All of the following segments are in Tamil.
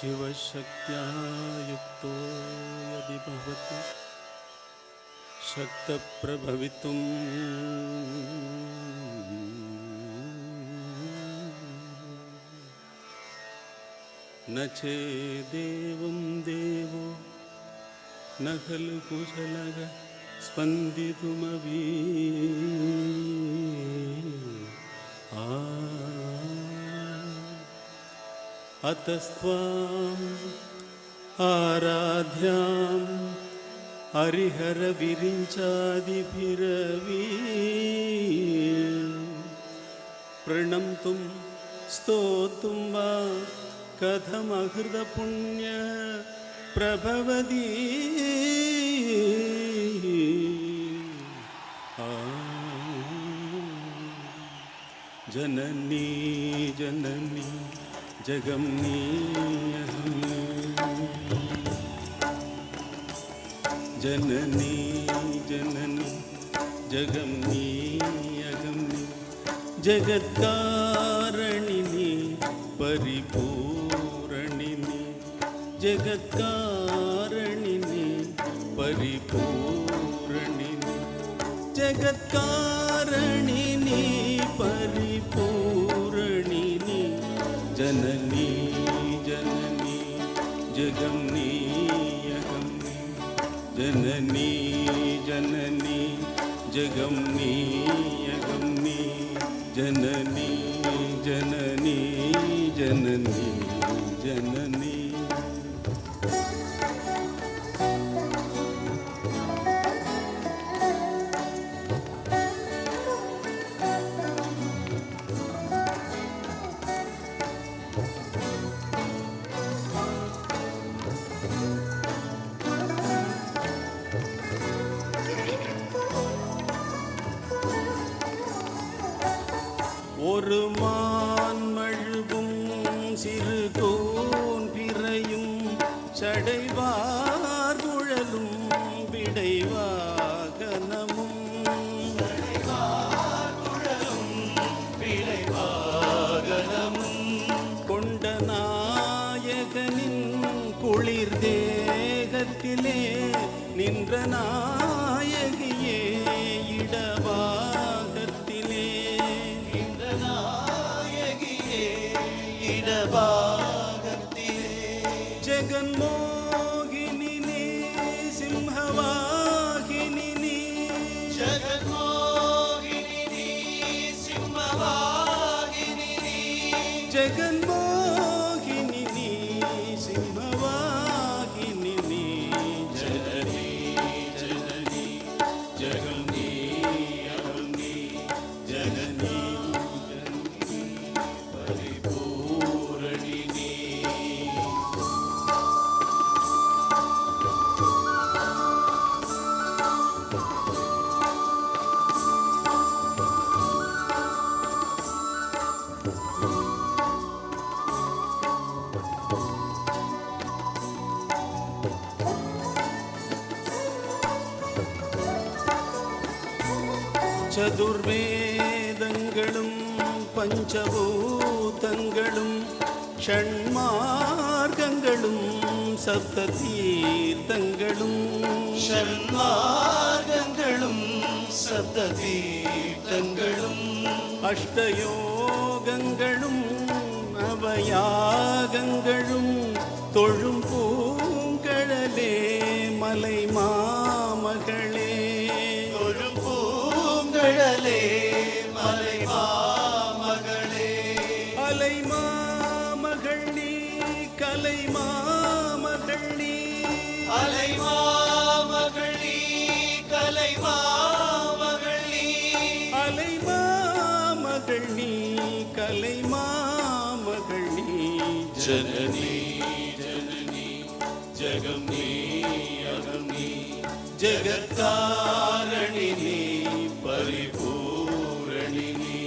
शिवशक्त्या युक्तो यदि भवति शक्तप्रभवितुं न चेदेवं देवो न खलु कुशलः स्पन्दितुमपि अतस्त्वाम् आराध्यां हरिहरविरिञ्चादिभिरवि प्रणम्तुं स्तोतुं वा कथमहृतपुण्य प्रभवति जननी जननी जगन्नीयहम् जननी जननी जगन्नीयहम् जगत्कारणिनी परिपूरणिनी जगत्कारणिनी परिपूरणिनी जगत्कारणिनी परिपूरणिनी जननी जननी जगन्नीयहम् जननी जननी जगन्नीयहम् जननी जननी जननी जननी ஒரு மான் மழுவும் சிறு தோன் பிறையும் சடைவார் குழலும் விடைவாகனமும் கொண்ட நாயகனின் குளிர் தேகத்திலே நின்ற நாயகியே இடவாகத்திலே जगन्मोहिनी सिंहवाहिनी जगन्मोहिनी सिंहवाहिनी जगन्मोहिनी सिंहवाहिनी जननी जननी जगन्नीयहम् जननी जननी परिपूरणिनी சதுர்வேதங்களும் பஞ்சபூதங்களும் ஷண்மார்க்கங்களும் சப்த தீர்த்தங்களும் ஷண்மார்க்கங்களும் சப்த தீர்த்தங்களும் அஷ்டயோகங்களும் அவயாகங்களும் தொழும் பூங்கழலே மலை மாமகளே பூங்கழலே மலை மாமகளே அலை மாமகள் நீ கலை மாமகள் நீ அலை மாமகள் நீ கலை மாமகள் நீ அலை மாமகள் நீ கலை மாமகள் நீ जननी जननी जगन्नीयहम् जगत्कारणिनी परिपूरणिनी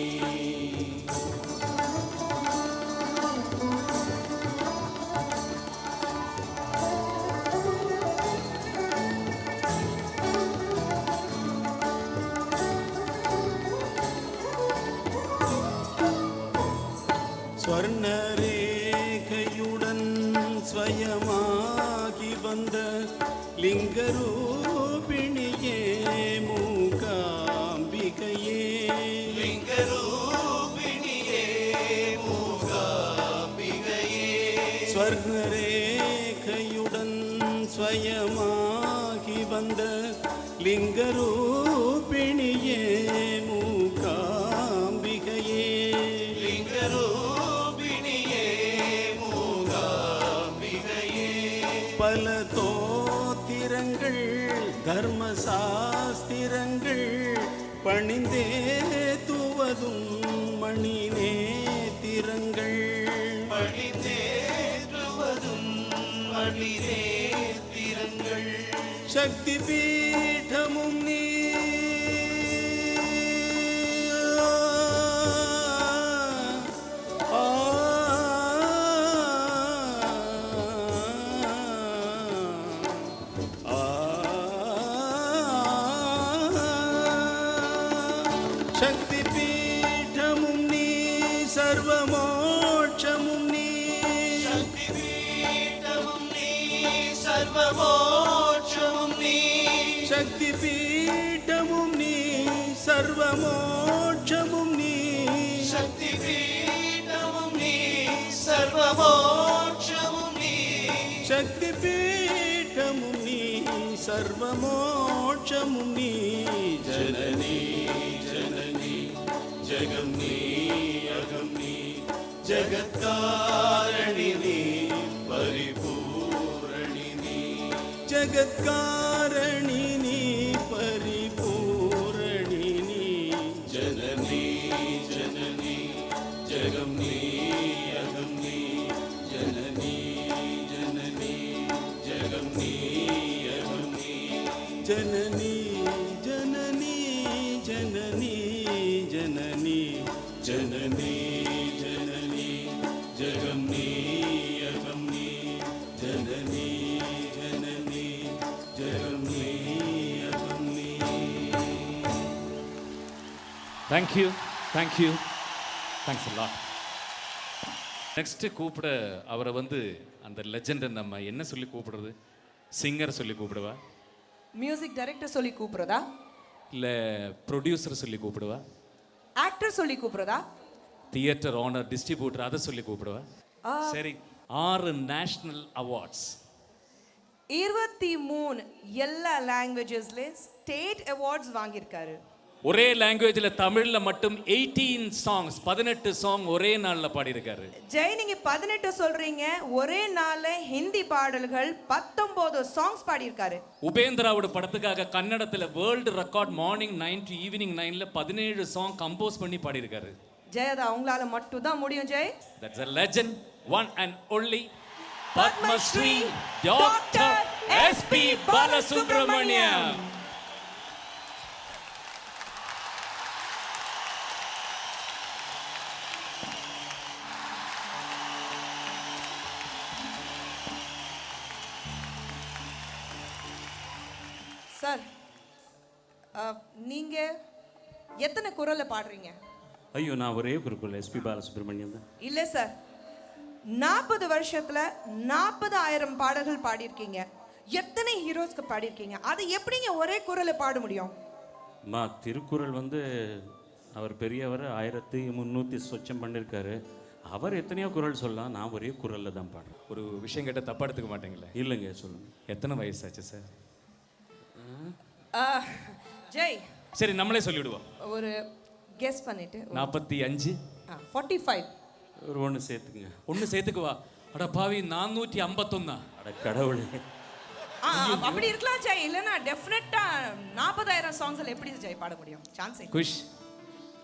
ஸ்வர்ணரேகையுடன் வந்த லிங்கரூபிணியே மூகாம்பிகையே லிங்கரூபிணியே மூகாம்பிகையே ஸ்வர்ணரேகையுடன் ஸ்வயமாகி வந்த லிங்கரூபிணியே மூகாம்பிகையே லிங்கரூபிணியே மூகாம்பிகையே பல தோத்திரங்கள் தர்மசாஸ்திரங்கள் பணிந்தே துவதும் மணி நேத்திரங்கள் பணிந்தேற்றுவதும் மணி நேத்திரங்கள் சக்தி பீடமும் நீ சக்தி பீடமும் நீ சர்வமோட்சமும் நீ சக்தி பீடமும் நீ சர்வமோட்சமும் நீ சக்தி பீடமும் நீ சர்வமோட்சமும் நீ சக்தி பீடமும் நீ சர்வமோட்சமும் நீ சக்தி பீடமும் நீ சர்வமோட்சமும் நீ ஜனனி ஜனனி ஜெகம் நீ அகம் நீ ஜகத்காரணி நீ பரிபூரணி நீ ஜகத்காரணி நீ பரிபூரணி நீ ஜனனி ஜனனி ஜெகம் நீ அகம் நீ ஜனனி ஜனனி ஜெகம் நீ அகம் நீ ஜனனி ஜனனி ஜனனி ஜனனி ஜனனி ஜனனி ஜெகம் நீ அகம் நீ ஜனனி ஜனனி ஜெகம் நீ அகம் நீ thank you thank you thanks lot. Next கூப்பிட அவரை வந்து அந்த லெஜெண்டை நம்ம என்ன சொல்லி கூப்பிடுறது? சிங்கர் சொல்லி கூப்பிடுவா, மியூசிக் டைரக்டர் சொல்லி கூப்பிடுறதா, இல்லை ப்ரொடியூசர் சொல்லி கூப்பிடுவா, ஆக்டர் சொல்லி கூப்பிடுறதா, தியேட்டர் ஓனர் டிஸ்ட்ரிபியூட்டர் அதை சொல்லி கூப்பிடுவா? சரி, 6 நேஷ்னல் அவார்ட்ஸ், 23 எல்லா லாங்குவேஜஸ்ல ஸ்டேட் அவார்ட்ஸ் வாங்கியிருக்காரு. ஒரே லாங்குவேஜில் தமிழில் மட்டும் 18 சாங்ஸ் 18 சாங் ஒரே நாளில் பாடியிருக்காரு. ஜெய், நீங்க 18 சொல்றீங்க, ஒரே நாள்ல ஹிந்தி பாடல்கள் 19 சாங்ஸ் பாடியிருக்காரு. உபேந்திராவோட படத்துக்காக கன்னடத்தில் world record morning 9 to evening 9ல 17 சாங் கம்போஸ் பண்ணி பாடியிருக்காரு. ஜெய், அது அவங்களால மட்டும் தான் முடியும். Jai, That's a legend, one and only Padma Shri Dr. S.P. Balasubramaniam. Sir, நீங்க எத்தனை குரல்ல பாடுறீங்க? ஐயோ, நான் ஒரே குருக்குள் எஸ்பி பாலசுப்ரமணியம் தான். இல்ல சார், 40 வருஷத்துல 40,000 பாடல்கள் பாடியிருக்கீங்க. எத்தனை ஹீரோஸ்க்கு பாடியிருக்கீங்க? அது எப்படிங்க ஒரே குரல்ல பாட முடியும்? அம்மா, திருக்குறள் வந்து அவர் பெரியவர் 1300 சொச்சம் பண்ணியிருக்காரு. அவர் எத்தனையோ குரல் சொல்லலாம், நான் ஒரே குரலில் தான் பாடுறேன். ஒரு விஷயம் கேட்டால் தப்பா எடுத்துக்க மாட்டீங்களே? இல்லைங்க, சொல்லுங்க. எத்தனை வயசாச்சு சார்? ஜெய், சரி, நம்மளே சொல்லிவிடுவோம். ஒரு கெஸ் பண்ணிட்டு 45. 45. ஒரு ஒன்று சேர்த்துக்குங்க. ஒன்று சேர்த்துக்குவா? அட பாவி, 451. அட கடவுளே. அப்படி இருக்கலாம் ஜெய். இல்லைன்னா டெஃபினட்டா 40,000 சாங்ஸ்ல எப்படி ஜெய் பாட முடியும்? சான்ஸே. குஷ்,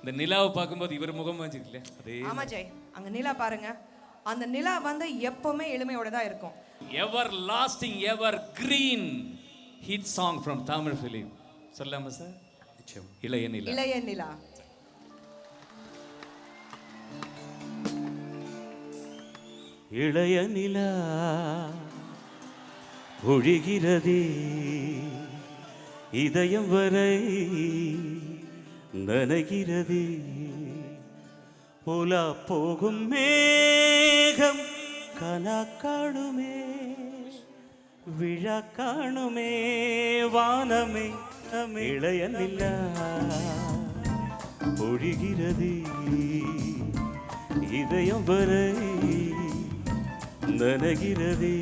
இந்த நிலாவை பார்க்கும்போது இவர் முகம் வாஞ்சிக்கல அதே. ஆமா ஜெய், அங்க நிலா பாருங்க. அந்த நிலா வந்து எப்பவுமே எளிமையோட தான் இருக்கும். எவர் lasting ever green hit song from Tamil film. சொல்லாமா சார்? நிச்சயம். இளைய நிலா. இளைய நிலா. இளைய நிலா ஒழிகிறதே, இதயம் வரை நனைகிறதே, போலா போகும் மேகம் கனா காணுமே, விழா காணுமே வானமே இளைய நிலா பொழிகிறது இதயம் வரை நனகிறது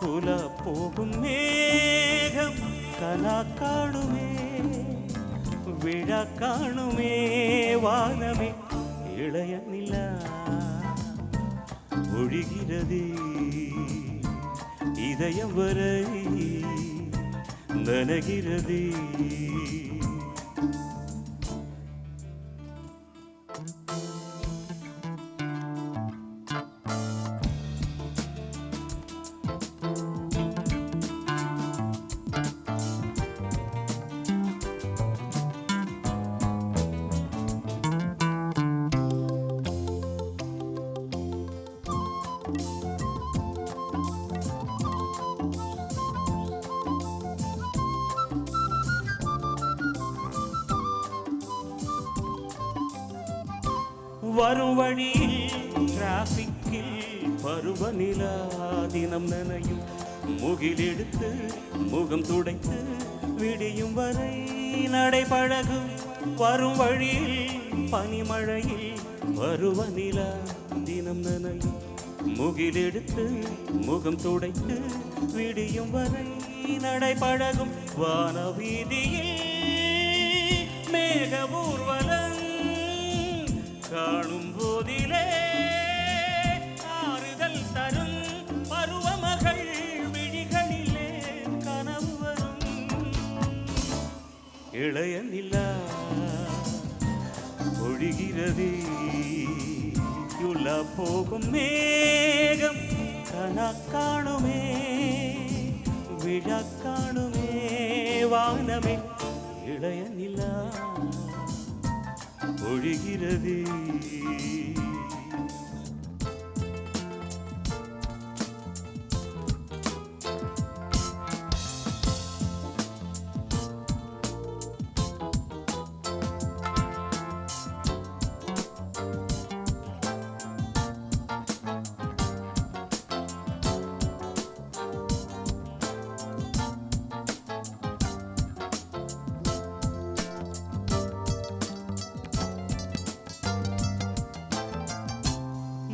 புலா போகும் மேகம் கலா காணுமே விழா காணுமே வானமே இளைய நிலா ஒழிகிறது இதயம் வரை நனகிறது. வரும் வழியில் டிராபிக்கில் பருவநிலா தினம் நனையும் முகிலெடுத்து முகம் துடைத்து விடியும் வரை நடைபழகும். வரும் வழியில் பனிமழையில் பருவநிலா தினம் நனையும் முகிலெடுத்து முகம் துடைத்து விடியும் வரை நடைபழகும். வானவீதியில் மேக ஊர்வலம் காணும் போதிலே ஆறுதல் தரும் பருவமகள் விழிகளிலே கனவு வரும். இளைய நிலா ஒழிகிறது உலா போகும் மேகம் கனா காணுமே விழா காணுமே வானமே இளைய நிலா ஒழிகிறது.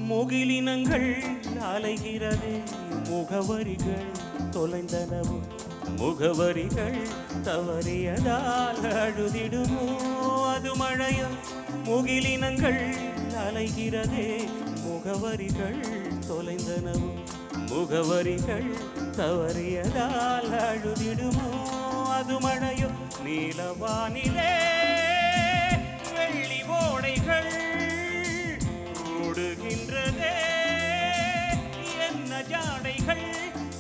முகிலினங்கள் அலைகிறது முகவரிகள் தொலைந்தனவும் முகவரிகள் தவறியதால் அழுதிடுமோ அது மழையோ. முகிலினங்கள் அலைகிறதே முகவரிகள் தொலைந்தனவும் முகவரிகள் தவறியதால் அழுதிடுமோ அது மழையோ. நீலவானிலே வெள்ளி ஓடைகள் ஓடுகின்றதே என்ன ஜாடைகள்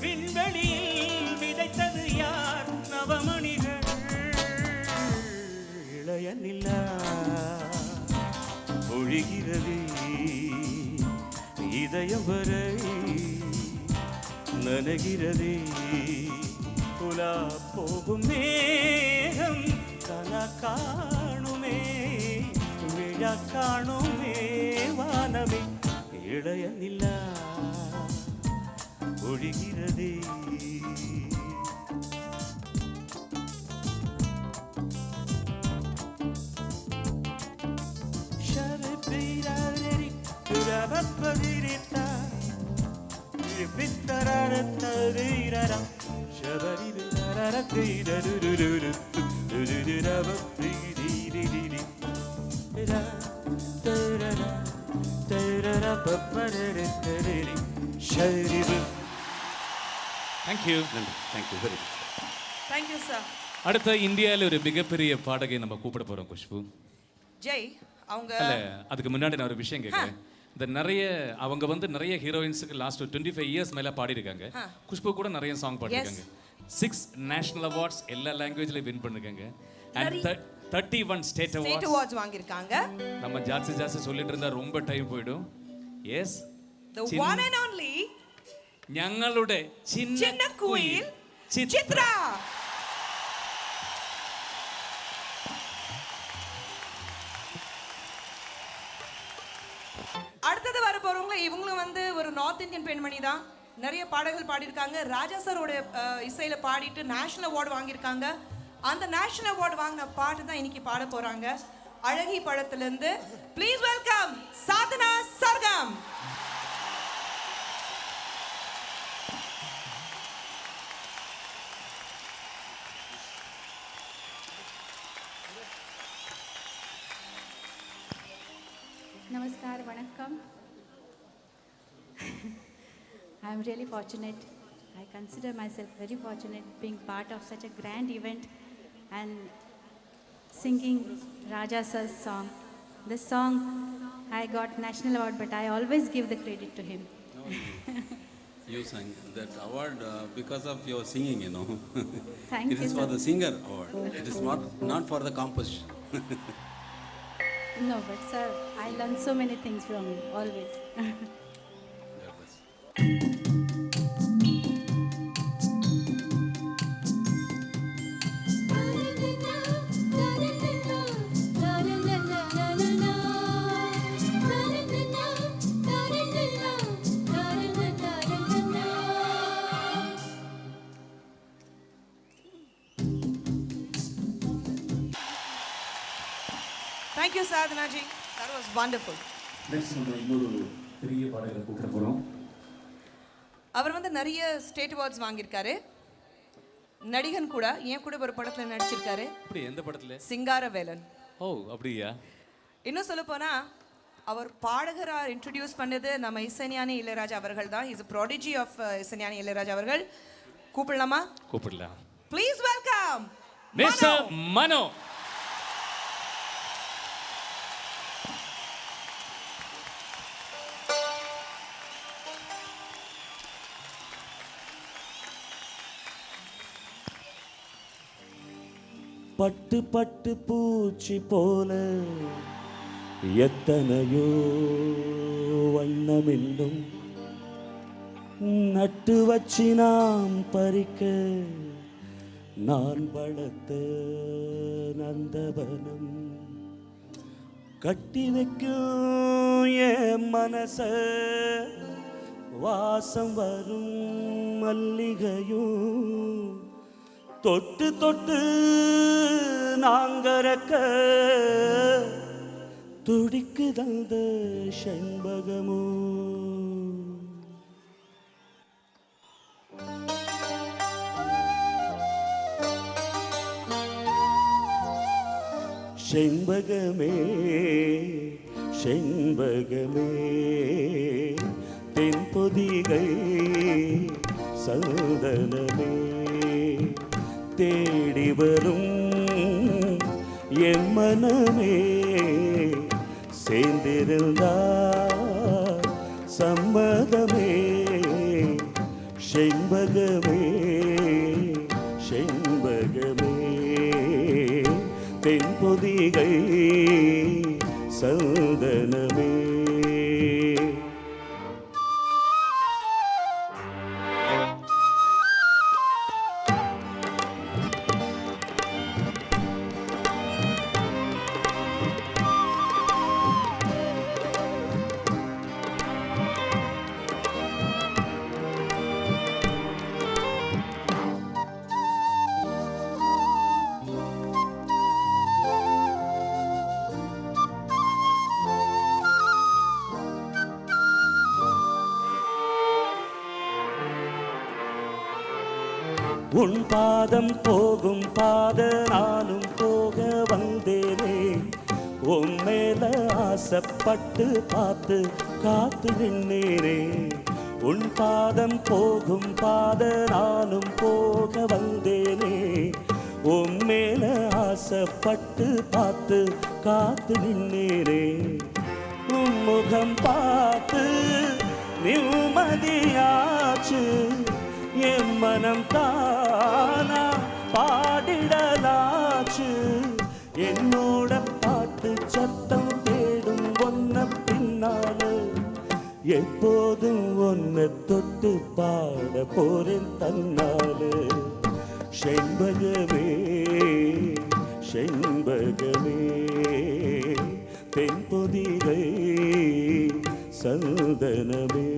விண்வெளியில் விதைத்தது யார் நவமணிகள். இளைய நிலா ஒழிகிறது இதயம் வரை நனகிறது புலா போகும் மேகம் கலா காணுமே விழா காணுமே வானமே இளைய நிலா ஒழிகிறது. Thank you. Thank you very much. Thank you sir. அடுத்த இந்தியாவில் ஒரு மிகப்பெரிய பாடகை நம்ம கூப்பிட போறோம் குஷ்பு. ஜெய் அவங்க இல்ல அதுக்கு முன்னாடி நான் ஒரு விஷயம் கேட்குறேன். இந்த அவங்க வந்து நிறைய ஹீரோயின்ஸுக்கு லாஸ்ட் 25 இயர்ஸ் மேல பாடிருக்காங்க. குஷ்பு கூட நிறைய சாங் பாடிருக்காங்க. 6 நேஷனல் அவார்ட்ஸ் எல்லா லாங்குவேஜ்லயும் வின் பண்ணிருக்காங்க. அண்ட் 31 ஸ்டேட் அவார்ட்ஸ் வாங்கியிருக்காங்க. நம்ம ஜாஸ்தி சொல்லிட்டு இருந்தா ரொம்ப டைம் போயிடும். Yes the one and only ഞങ്ങളുടെ சின்ன குயில் சித்ரா. அடுத்தது வர போறவங்க இவங்களும் வந்து ஒரு நார்த் இந்தியன் பெண்மணி தான். நிறைய பாடல்கள் பாடியிருக்காங்க. ராஜா சாரோட இசையில பாடிட்டு நேஷனல் அவார்டு வாங்கியிருக்காங்க. அந்த நேஷனல் அவார்டு வாங்கின பாட்டு தான் இன்னைக்கு பாட போறாங்க. அழகி படத்திலிருந்து please welcome Sadhana Sargam. Namaskar, Vanakkam. I am really fortunate. I consider myself very fortunate being part of such a grand event and singing Raja Sir's song. This song I got national award, but I always give the credit to him. You sang that award because of your singing, you know. Thank It you, is for sir. the singer award. It is not for the composition. No, but sir, I learned so many things from him, always. God bless. Thank you, Sadhana ji. That was wonderful. Next நம்ம இன்னொரு பெரிய பாடகரை கூப்பிட போகிறோம். அவர் வந்து நிறைய ஸ்டேட் அவார்ட்ஸ் வாங்கியிருக்காரு. நடிகன் கூட, என் கூட ஒரு படத்தில் நடிச்சிருக்காரு. அப்படி எந்த படத்தில்? சிங்காரவேலன். ஓ அப்படியா? இன்னும் சொல்ல போனா அவர் பாடகரா இன்ட்ரடியூஸ் பண்ணது நம்ம இசைஞானி இளையராஜா அவர்கள் தான். இஸ் ப்ராடிஜி ஆஃப் இசைஞானி இளையராஜா அவர்கள். கூப்பிடலாமா? கூப்பிடலாம். ப்ளீஸ் வெல்கம் மிஸ்டர் மனோ. பட்டு பட்டு பூச்சி போல எத்தனையோ வண்ணமின்னும் நட்டு வச்சு நாம் பறிக்க நான் வளர்த்த நந்தவனம் கட்டி வைக்கும் என் மனச வாசம் வரும் மல்லிகையும் தொட்டு தொட்டு நாங்கரக்க துடிக்கு தந்த செண்பகமோ செண்பகமே செண்பகமே தென்பொதிகை சந்தனமே தேடி வரும் என் மனமே சேர்ந்திருந்தா சம்மதமே செண்பகமே செண்பகமே தென்பொதிகை சந்தனமே உன் பாதம் போகும் பாத நானும் போக வந்தேனே உன் மேல ஆசைப்பட்டு பார்த்து காத்து நின்னேனே உன் பாதம் போகும் பாத நானும் போக வந்தேனே உன் மேல ஆசைப்பட்டு பார்த்து காத்து நின்னேனே உன் முகம் பார்த்து நிம்மதியாச்சு என் மனம் தானா பாடிடலாச்சு என்னோட பாட்டு சத்தம் தேடும் ஒன்ன பின்னால எப்போதும் ஒன்ன தொட்டு பாட போறேன் தன்னால செண்பகமே செண்பகமே தென்பொதிகை சந்தனமே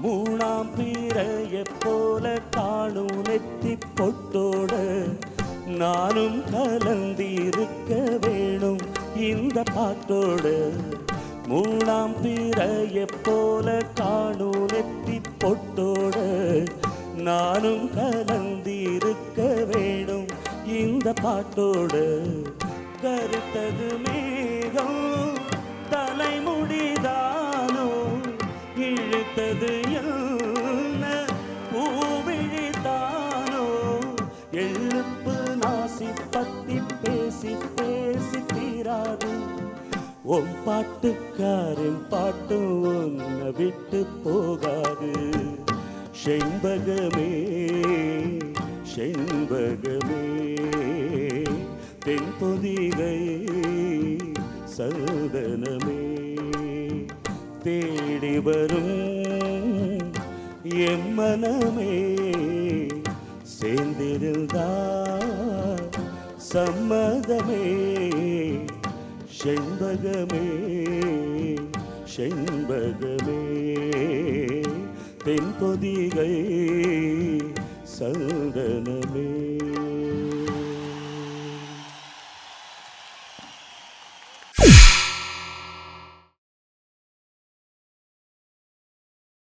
மூணாம் பிறையைப் போல காணும் நெத்தி பொட்டோட நானும் கலந்திருக்க வேணும் இந்த பாட்டோட. மூணாம் பிறையைப் போல காணும் நெத்தி பொட்டோட நானும் கலந்திருக்க வேணும் இந்த பாட்டோட. கருத்தது மேகம் தலைமுடிதானோ, இழுத்தது என்ன பூவிழிதானோ, எழுப்பு நாசி பத்தி பேசி பேசி தீராது. உன் பாட்டுக்காரன் பாட்டும் உன்னை விட்டு போகாது. செண்பகமே செண்பகமே தென்பொதிகை சந்தனமே, தேடி வரும் என் மனமே சேர்ந்திருந்தால் சம்மதமே. செண்பகமே செண்பகமே தென்பொதிகை சந்தனமே.